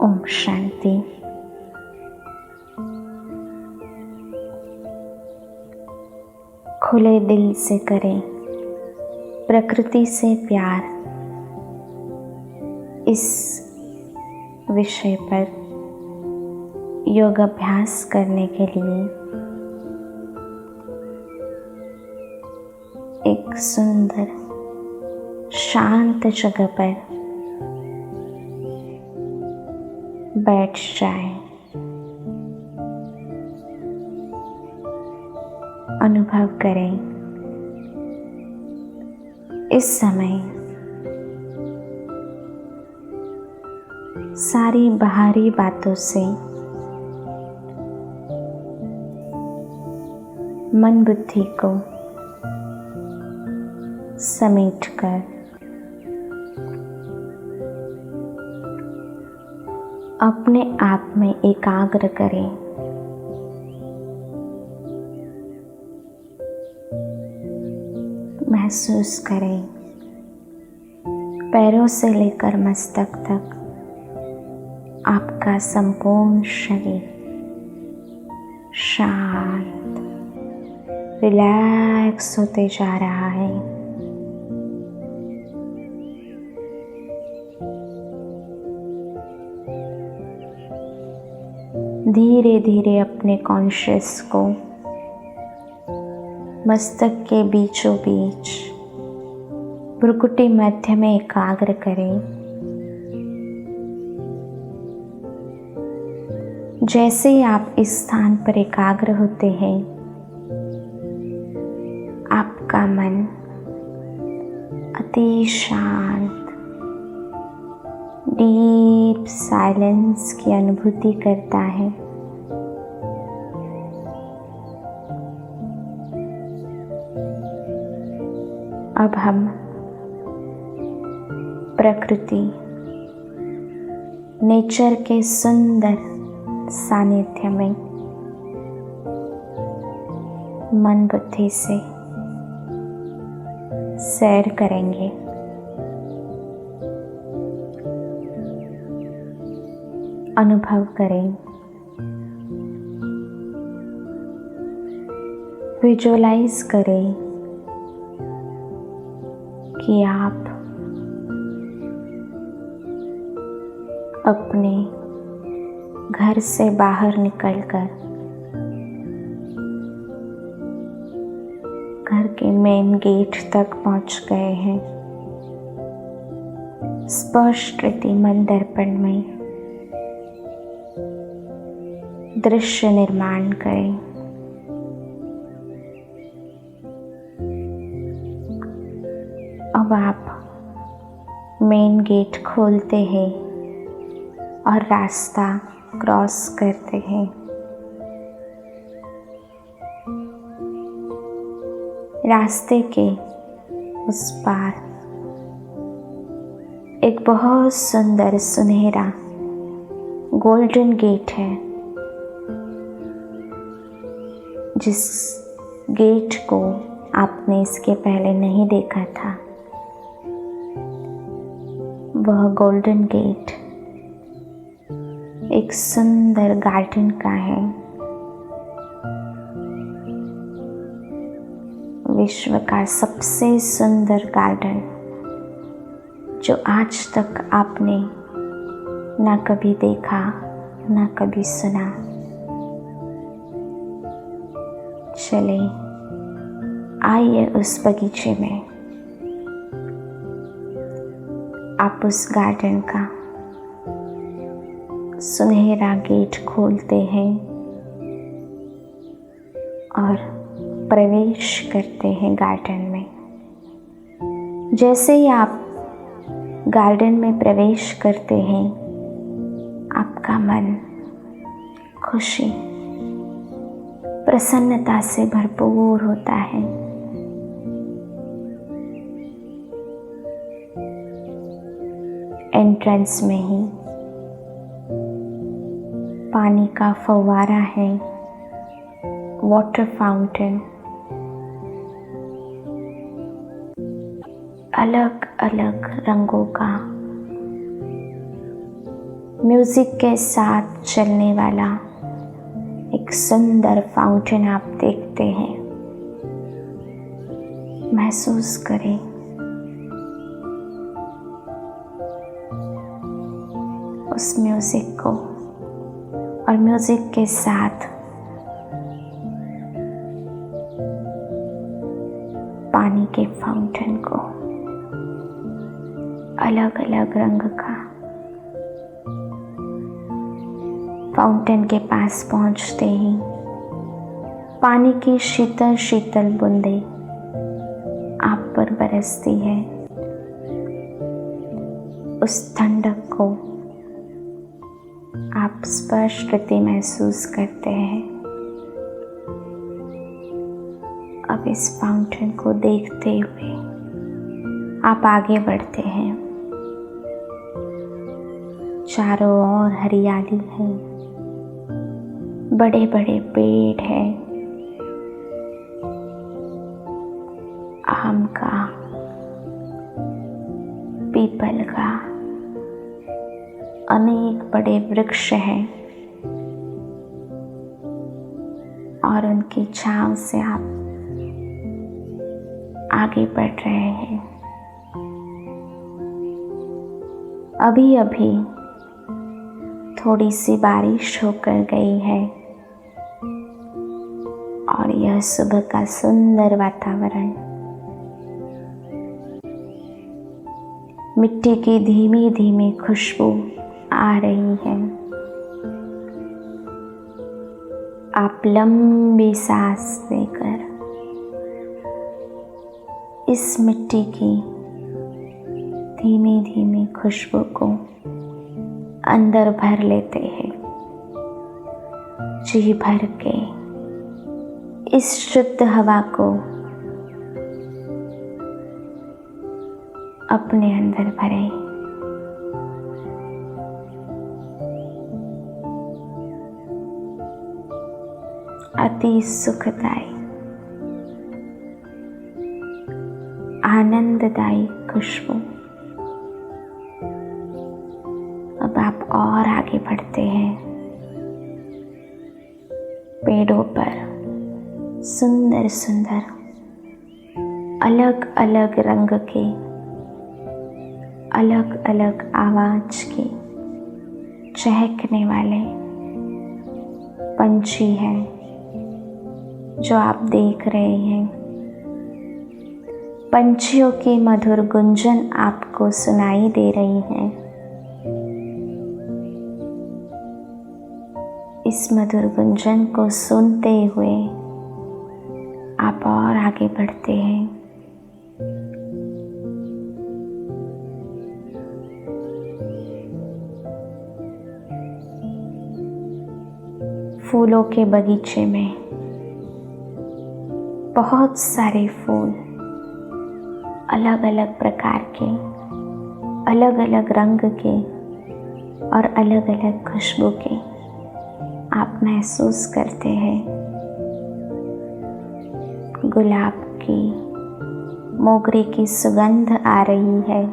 ओम शांति। खुले दिल से करें प्रकृति से प्यार, इस विषय पर योग अभ्यास करने के लिए एक सुंदर शांत जगह पर बैठ जाए। अनुभव करें इस समय सारी बाहरी बातों से मन बुद्धि को समेटकर अपने आप में एकाग्र करें। महसूस करें पैरों से लेकर मस्तक तक आपका संपूर्ण शरीर शांत रिलैक्स होते जा रहा है। धीरे धीरे अपने कॉन्शियस को मस्तक के बीचों बीच भ्रुकुटी मध्य में एकाग्र करें। जैसे ही आप इस स्थान पर एकाग्र होते हैं, आपका मन अति शांत डीप साइलेंस की अनुभूति करता है। अब हम प्रकृति नेचर के सुंदर सानिध्य में मन बुद्धि से सैर करेंगे। अनुभव करें, विजुअलाइज करें कि आप अपने घर से बाहर निकलकर घर के मेन गेट तक पहुंच गए हैं। स्पष्ट मन दर्पण में दृश्य निर्माण करें। अब आप मेन गेट खोलते हैं और रास्ता क्रॉस करते हैं। रास्ते के उस पार एक बहुत सुंदर सुनहरा गोल्डन गेट है, जिस गेट को आपने इसके पहले नहीं देखा था। वह गोल्डन गेट एक सुंदर गार्डन का है। विश्व का सबसे सुंदर गार्डन जो आज तक आपने ना कभी देखा ना कभी सुना। चले आइए उस बगीचे में। आप उस गार्डन का सुनहरा गेट खोलते हैं और प्रवेश करते हैं गार्डन में। जैसे ही आप गार्डन में प्रवेश करते हैं, आपका मन खुशी प्रसन्नता से भरपूर होता है। एंट्रेंस में ही पानी का फव्वारा है, वाटर फाउंटेन। अलग अलग रंगों का म्यूज़िक के साथ चलने वाला एक सुंदर फाउंटेन आप देखते हैं। महसूस करें उस म्यूज़िक को और म्यूज़िक के साथ पानी के फाउंटेन को। अलग अलग रंग का फाउंटेन के पास पहुंचते ही पानी की शीतल शीतल बूंदें आप पर बरसती है। उस ठंडक को आप स्पष्ट रीति महसूस करते हैं। अब इस फाउंटेन को देखते हुए आप आगे बढ़ते हैं। चारों ओर हरियाली है, बड़े बड़े पेड़ हैं, आम का, पीपल का, अनेक बड़े वृक्ष हैं और उनकी छांव से आप आगे बढ़ रहे हैं। अभी अभी थोड़ी सी बारिश होकर गई है और यह सुबह का सुंदर वातावरण, मिट्टी की धीमी धीमी खुशबू आ रही है। आप लंबी सांस लेकर इस मिट्टी की धीमी धीमी खुशबू को अंदर भर लेते हैं। जी भर के इस शुद्ध हवा को अपने अंदर भरें। अति सुखदायी आनंददायी खुशबू। अब आप और आगे बढ़ते हैं। पेड़ों पर सुंदर सुंदर अलग अलग रंग के, अलग अलग आवाज के चहकने वाले पंछी हैं जो आप देख रहे हैं। पंछियों की मधुर गुंजन आपको सुनाई दे रही है। इस मधुर गुंजन को सुनते हुए आप और आगे बढ़ते हैं। फूलों के बगीचे में बहुत सारे फूल अलग अलग प्रकार के, अलग अलग रंग के और अलग अलग खुशबू के आप महसूस करते हैं। गुलाब की, मोगरे की सुगंध आ रही है।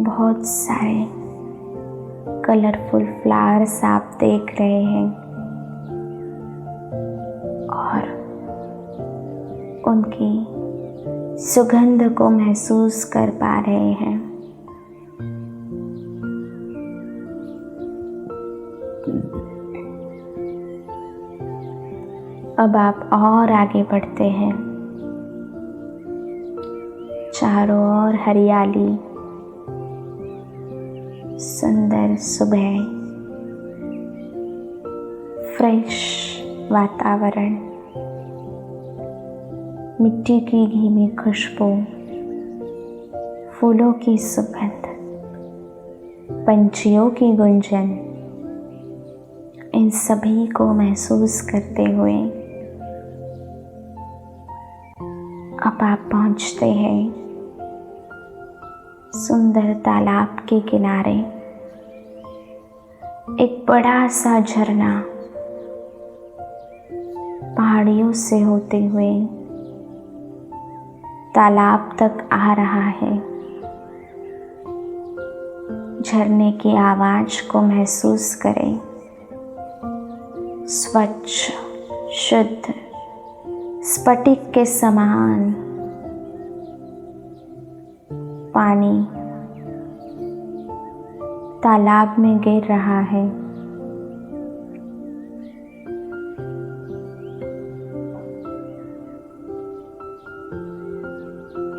बहुत सारे कलरफुल फ्लावर्स आप देख रहे हैं और उनकी सुगंध को महसूस कर पा रहे हैं। अब आप और आगे बढ़ते हैं। चारों ओर हरियाली, सुंदर सुबह, फ्रेश वातावरण, मिट्टी की धीमी खुशबू, फूलों की सुगंध, पंछियों की गुंजन, इन सभी को महसूस करते हुए अब आप पहुंचते हैं सुंदर तालाब के किनारे। एक बड़ा सा झरना पहाड़ियों से होते हुए तालाब तक आ रहा है। झरने की आवाज को महसूस करें। स्वच्छ, शुद्ध, स्फटिक के समान पानी तालाब में गिर रहा है।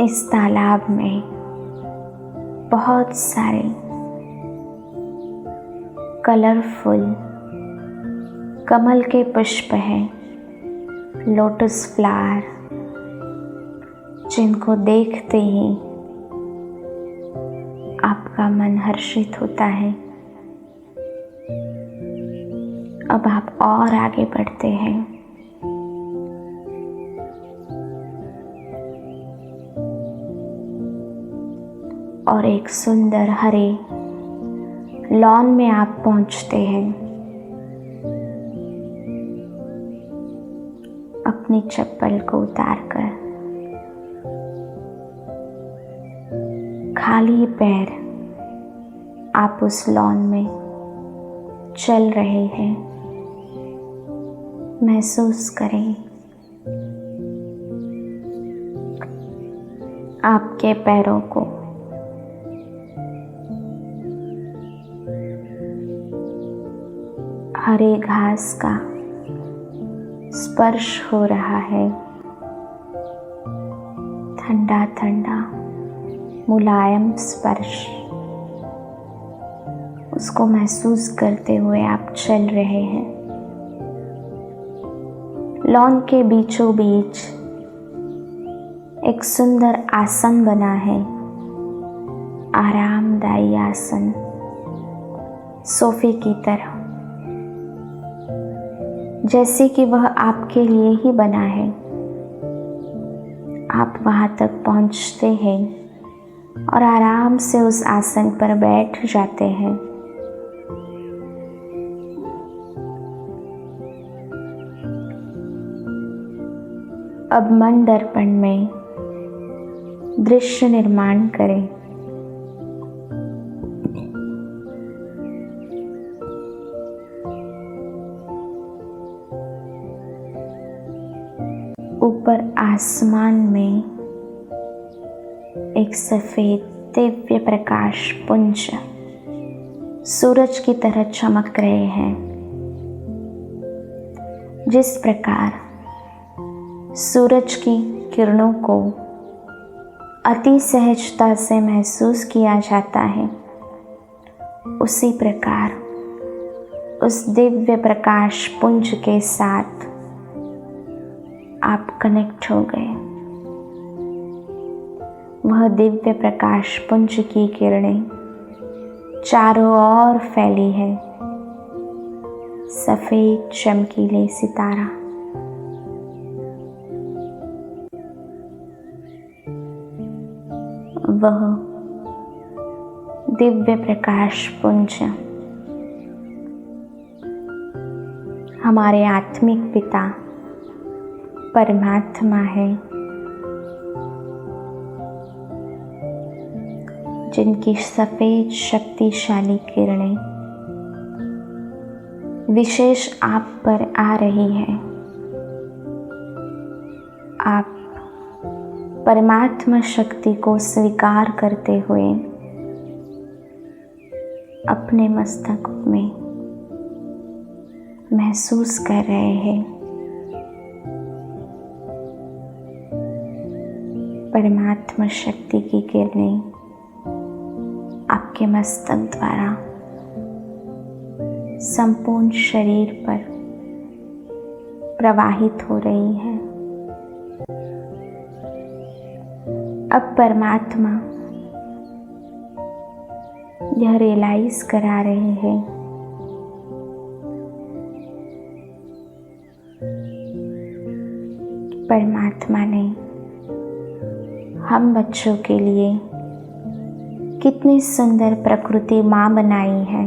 इस तालाब में बहुत सारे कलरफुल कमल के पुष्प हैं, लोटस फ्लावर, जिनको देखते ही आपका मन हर्षित होता है। अब आप और आगे बढ़ते हैं। और एक सुंदर हरे लॉन में आप पहुंचते हैं। अपनी चप्पल को उतारकर खाली पैर आप उस लॉन में चल रहे हैं। महसूस करें आपके पैरों को हरे घास का स्पर्श हो रहा है। ठंडा ठंडा मुलायम स्पर्श, उसको महसूस करते हुए आप चल रहे हैं। लॉन के बीचों बीच एक सुंदर आसन बना है, आरामदायी आसन, सोफे की तरह, जैसे कि वह आपके लिए ही बना है। आप वहां तक पहुंचते हैं और आराम से उस आसन पर बैठ जाते हैं। अब मन दर्पण में दृश्य निर्माण करें। ऊपर आसमान में एक सफेद दिव्य प्रकाश पुंज सूरज की तरह चमक रहे हैं। जिस प्रकार सूरज की किरणों को अति सहजता से महसूस किया जाता है, उसी प्रकार उस दिव्य प्रकाश पुंज के साथ आप कनेक्ट हो गए। वह दिव्य प्रकाश पुंज की किरणें चारों ओर फैली है। सफेद चमकीले सितारा, वह दिव्य प्रकाश पुंज हमारे आत्मिक पिता परमात्मा है, जिनकी सफेद शक्तिशाली किरणें विशेष आप पर आ रही है। आप परमात्मा शक्ति को स्वीकार करते हुए अपने मस्तक में महसूस कर रहे हैं परमात्मा शक्ति की किरणें आपके मस्तक द्वारा संपूर्ण शरीर पर प्रवाहित हो रही है। अब परमात्मा यह रियलाइज करा रहे हैं परमात्मा ने हम बच्चों के लिए कितनी सुंदर प्रकृति माँ बनाई है।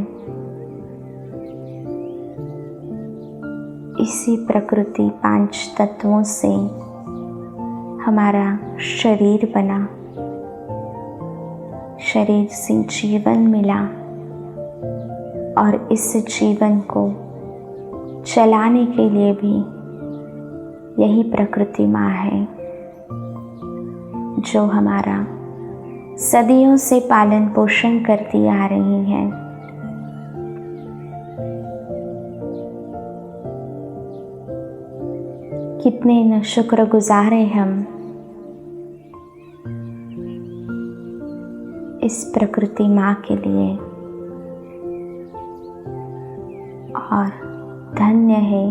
इसी प्रकृति 5 तत्वों से हमारा शरीर बना, शरीर से जीवन मिला, और इस जीवन को चलाने के लिए भी यही प्रकृति माँ है जो हमारा सदियों से पालन पोषण करती आ रही है। कितने न शुक्रगुजार हैं हम इस प्रकृति माँ के लिए, और धन्य है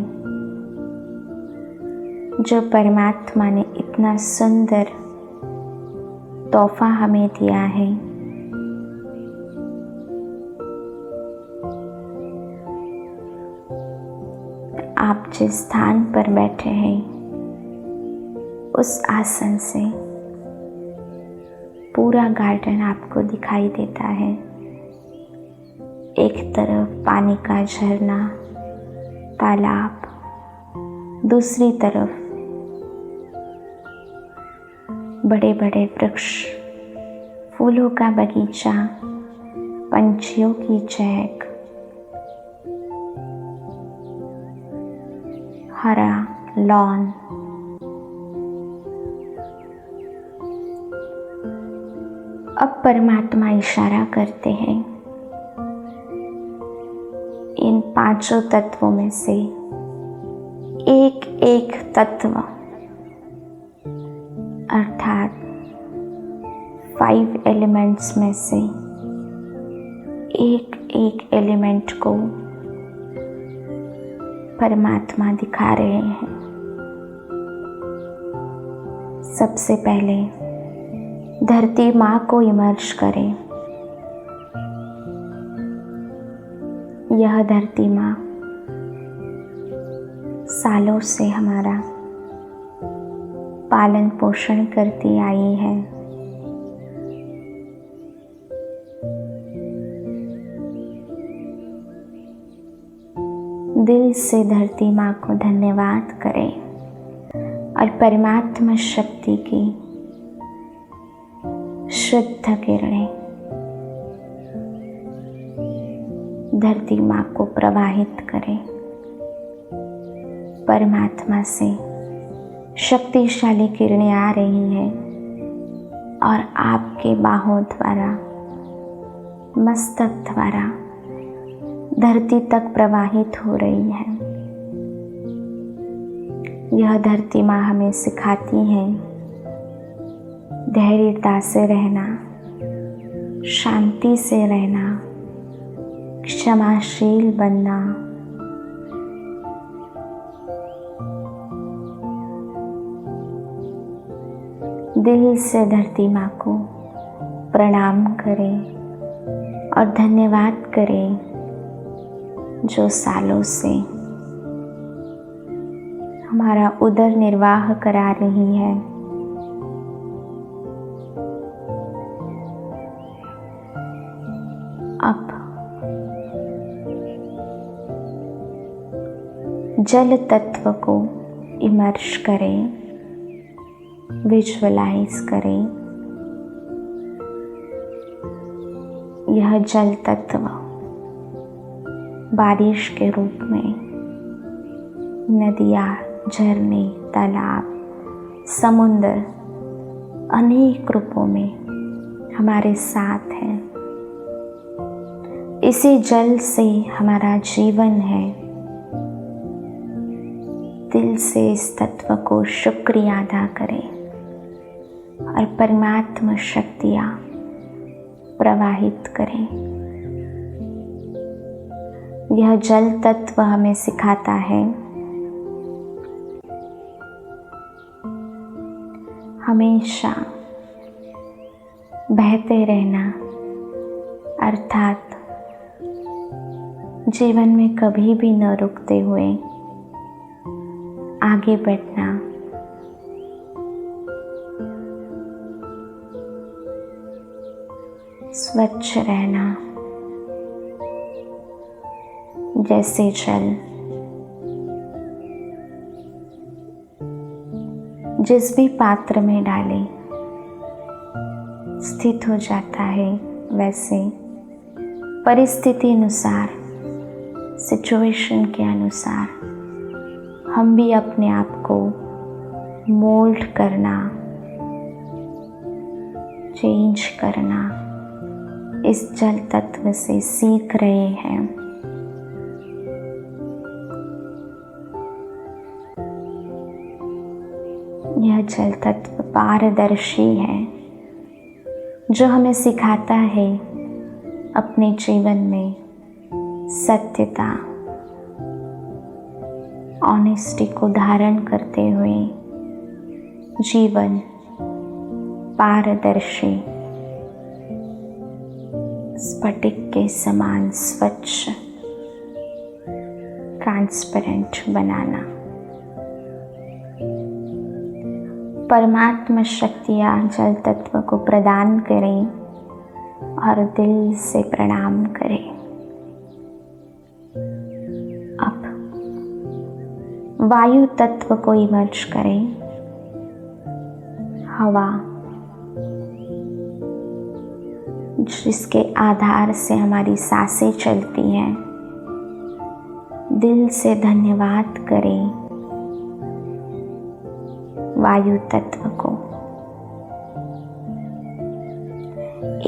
जो परमात्मा ने इतना सुंदर तोहफा हमें दिया है। आप जिस स्थान पर बैठे हैं उस आसन से पूरा गार्डन आपको दिखाई देता है। एक तरफ पानी का झरना, तालाब, दूसरी तरफ बड़े बड़े वृक्ष, फूलों का बगीचा, पंछियों की चहक, हरा लॉन। अब परमात्मा इशारा करते हैं इन पांचों तत्वों में से एक एक तत्व अर्थात 5 एलिमेंट्स में से एक एक एलिमेंट को परमात्मा दिखा रहे हैं। सबसे पहले धरती माँ को इमर्ज करें। यह धरती माँ सालों से हमारा पालन पोषण करती आई है। दिल से धरती माँ को धन्यवाद करें और परमात्मा शक्ति की शुद्ध किरणें धरती माँ को प्रवाहित करें। परमात्मा से शक्तिशाली किरणें आ रही हैं और आपके बाहों द्वारा, मस्तक द्वारा धरती तक प्रवाहित हो रही है। यह धरती माँ हमें सिखाती है धैर्यता से रहना, शांति से रहना, क्षमाशील बनना। दिल से धरती माँ को प्रणाम करें और धन्यवाद करें जो सालों से हमारा उदर निर्वाह करा रही है। अब जल तत्व को इमर्ज करें, विजुअलाइज करें। यह जल तत्व बारिश के रूप में नदियाँ, झरने, तालाब, समुद्र अनेक रूपों में हमारे साथ है। इसी जल से हमारा जीवन है। दिल से इस तत्व को शुक्रिया अदा करें और परमात्मा शक्तियाँ प्रवाहित करें। यह जल तत्व हमें सिखाता है हमेशा बहते रहना, अर्थात जीवन में कभी भी न रुकते हुए आगे बढ़ना। स्वच्छ रहना, जैसे जल जिस भी पात्र में डाले स्थित हो जाता है, वैसे परिस्थिति अनुसार सिचुएशन के अनुसार हम भी अपने आप को मोल्ड करना, चेंज करना इस जल तत्व से सीख रहे हैं। यह जल तत्व पारदर्शी है जो हमें सिखाता है अपने जीवन में सत्यता, ऑनेस्टी को धारण करते हुए जीवन पारदर्शी, स्फटिक के समान स्वच्छ, ट्रांसपेरेंट बनाना। परमात्मा शक्तियाँ जल तत्व को प्रदान करें और दिल से प्रणाम करें। अब वायु तत्व को इमर्ज करें। हवा जिसके आधार से हमारी सांसें चलती हैं, दिल से धन्यवाद करें वायु तत्व को।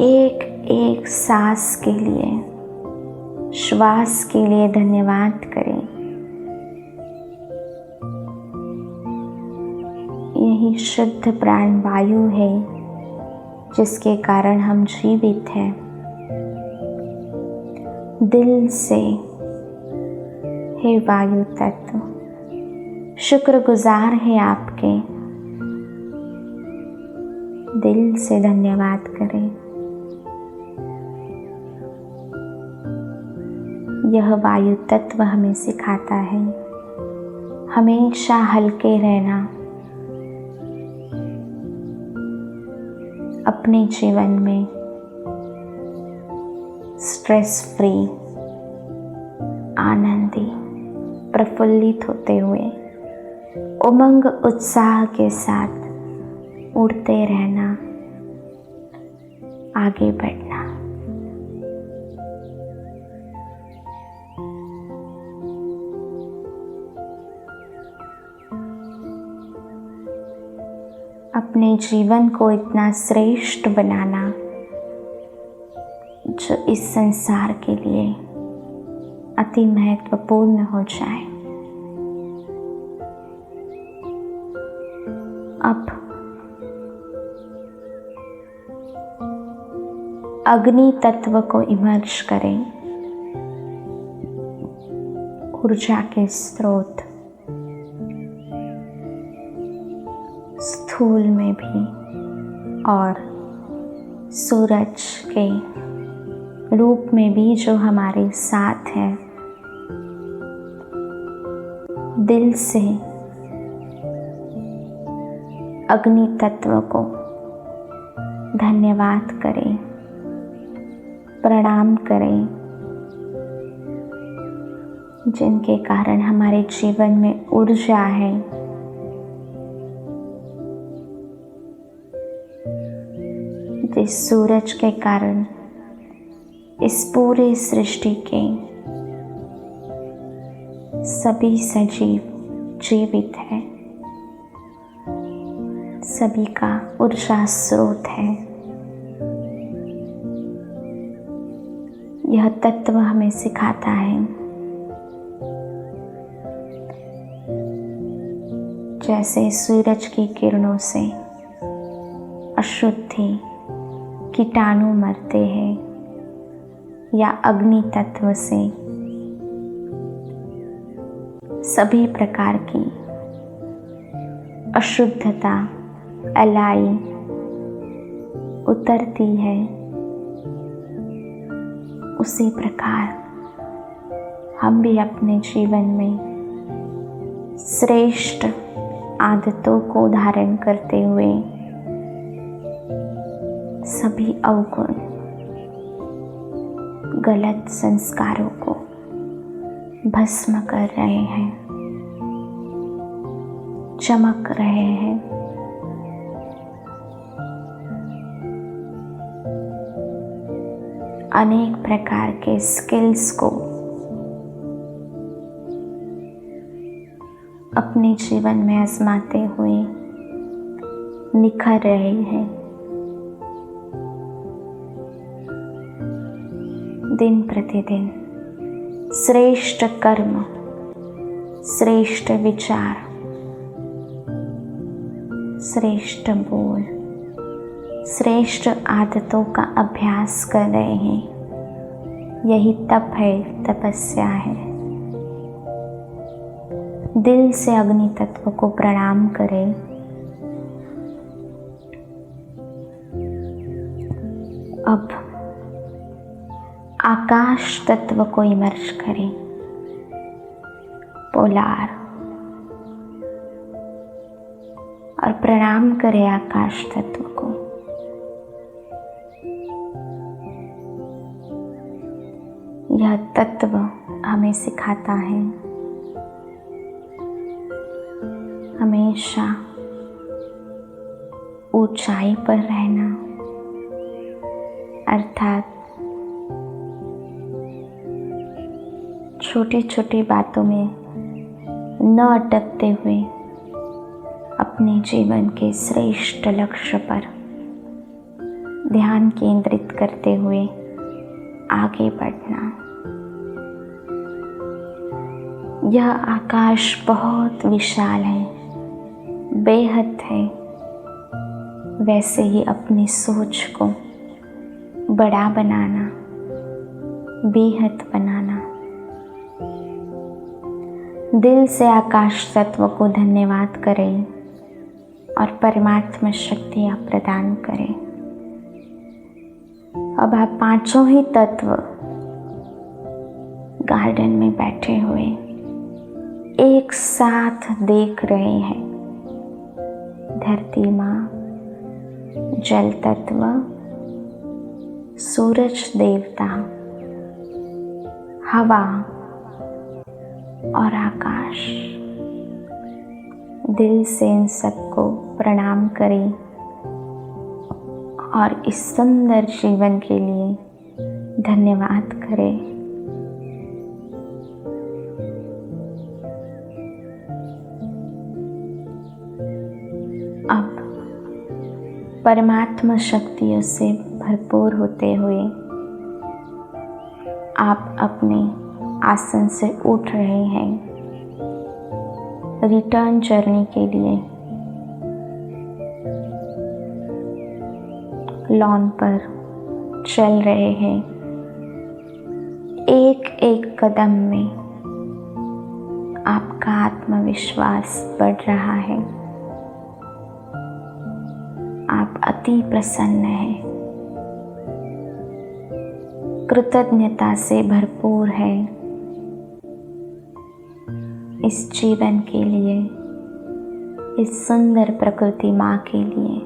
एक एक सांस के लिए, श्वास के लिए धन्यवाद करें। यही शुद्ध प्राण वायु है जिसके कारण हम जीवित हैं। दिल से हे वायु तत्व, शुक्रगुजार है आपके। दिल से धन्यवाद करें। यह वायु तत्व हमें सिखाता है हमेशा हल्के रहना, अपने जीवन में स्ट्रेस फ्री, आनंदी, प्रफुल्लित होते हुए उमंग उत्साह के साथ उड़ते रहना, आगे बढ़ना। अपने जीवन को इतना श्रेष्ठ बनाना जो इस संसार के लिए अति महत्वपूर्ण हो जाए। अब अग्नि तत्व को इमर्ज करें। ऊर्जा के स्रोत स्थूल में भी और सूरज के रूप में भी जो हमारे साथ है। दिल से अग्नि तत्व को धन्यवाद करें, प्रणाम करें, जिनके कारण हमारे जीवन में ऊर्जा है। जिस सूरज के कारण इस पूरे सृष्टि के सभी सजीव जीवित है, सभी का ऊर्जा स्रोत है। यह तत्व हमें सिखाता है जैसे सूरज की किरणों से अशुद्धि, कीटाणु मरते हैं, या अग्नि तत्व से सभी प्रकार की अशुद्धता, अलाई उतरती है। उसी प्रकार हम भी अपने जीवन में श्रेष्ठ आदतों को धारण करते हुए सभी अवगुण, गलत संस्कारों को भस्म कर रहे हैं, चमक रहे हैं। अनेक प्रकार के स्किल्स को अपने जीवन में आजमाते हुए निखर रहे हैं। दिन प्रतिदिन श्रेष्ठ कर्म, श्रेष्ठ विचार, श्रेष्ठ बोल, श्रेष्ठ आदतों का अभ्यास कर रहे हैं। यही तप है, तपस्या है। दिल से अग्नि तत्व को प्रणाम करें। अब आकाश तत्व को इमर्ज करें, पोलार, और प्रणाम करें आकाश तत्व को। यह तत्व हमें सिखाता है हमेशा ऊंचाई पर रहना, अर्थात छोटी छोटी बातों में न अटकते हुए अपने जीवन के श्रेष्ठ लक्ष्य पर ध्यान केंद्रित करते हुए आगे बढ़ना। यह आकाश बहुत विशाल है, बेहद है। वैसे ही अपनी सोच को बड़ा बनाना, बेहद बनाना। दिल से आकाश तत्व को धन्यवाद करें और परमात्मा शक्तियाँ प्रदान करें। अब आप पांचों ही तत्व गार्डन में बैठे हुए एक साथ देख रहे हैं। धरती माँ, जल तत्व, सूरज देवता, हवा और आकाश। दिल से इन सबको प्रणाम करें और इस सुंदर जीवन के लिए धन्यवाद करें। अब परमात्मा शक्तियों से भरपूर होते हुए आप अपने आसन से उठ रहे हैं। रिटर्न जर्नी के लिए लॉन पर चल रहे हैं। एक एक कदम में आपका आत्मविश्वास बढ़ रहा है। आप अति प्रसन्न हैं, कृतज्ञता से भरपूर है इस जीवन के लिए, इस सुंदर प्रकृति माँ के लिए।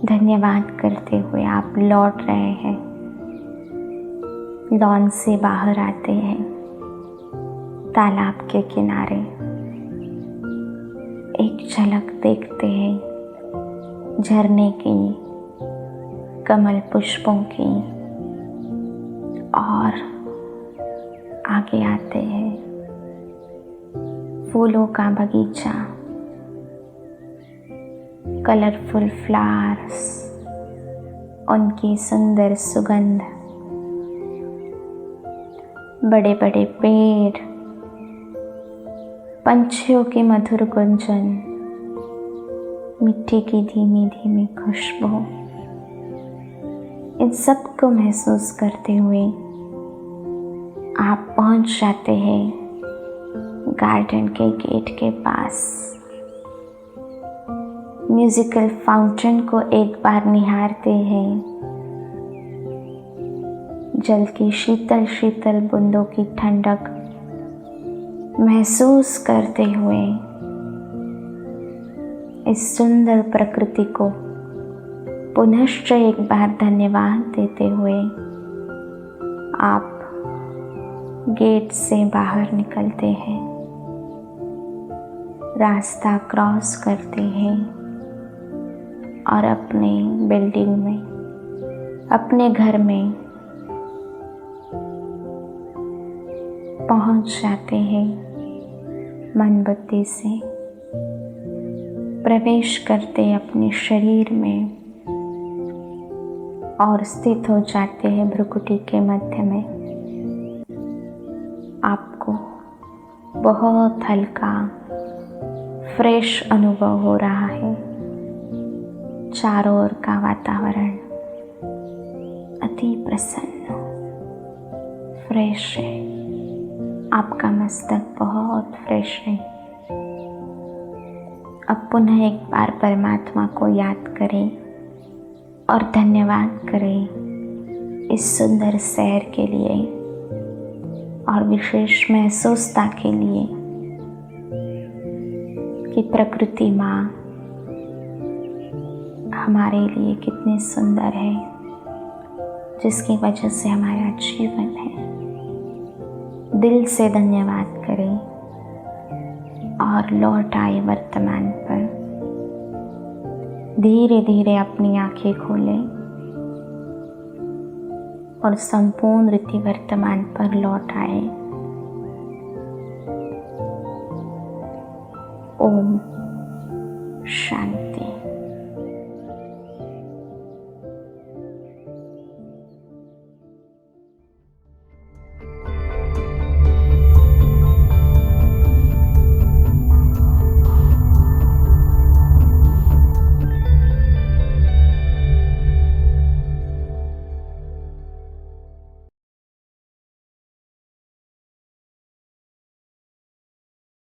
धन्यवाद करते हुए आप लौट रहे हैं। लॉन से बाहर आते हैं, तालाब के किनारे एक झलक देखते हैं झरने की, कमल पुष्पों की, और आगे आते हैं फूलों का बगीचा, कलरफुल फ्लावर्स, उनकी सुंदर सुगंध, बड़े बड़े पेड़, पंछियों की मधुर गुंजन, मिट्टी की धीमी धीमी खुशबू। इन सब को महसूस करते हुए आप पहुंच जाते हैं गार्डन के गेट के पास। म्यूजिकल फाउंटेन को एक बार निहारते हैं। जल की शीतल शीतल बूंदों की ठंडक महसूस करते हुए इस सुंदर प्रकृति को पुनश्च एक बार धन्यवाद देते हुए आप गेट से बाहर निकलते हैं, रास्ता क्रॉस करते हैं और अपने बिल्डिंग में, अपने घर में पहुंच जाते हैं। मन बुद्धि से प्रवेश करते अपने शरीर में और स्थित हो जाते हैं भ्रुकुटी के मध्य में। आपको बहुत हल्का फ्रेश अनुभव हो रहा है। चारों ओर का वातावरण अति प्रसन्न फ्रेश है। आपका मस्तक बहुत फ्रेश है। अब पुनः एक बार परमात्मा को याद करें और धन्यवाद करें इस सुंदर सैर के लिए और विशेष महसूसता के लिए कि प्रकृति माँ हमारे लिए कितनी सुंदर है, जिसकी वजह से हमारा जीवन है। दिल से धन्यवाद करें और लौट आए वर्तमान पर। धीरे धीरे अपनी आंखें खोलें और संपूर्ण रीति वर्तमान पर लौट आए।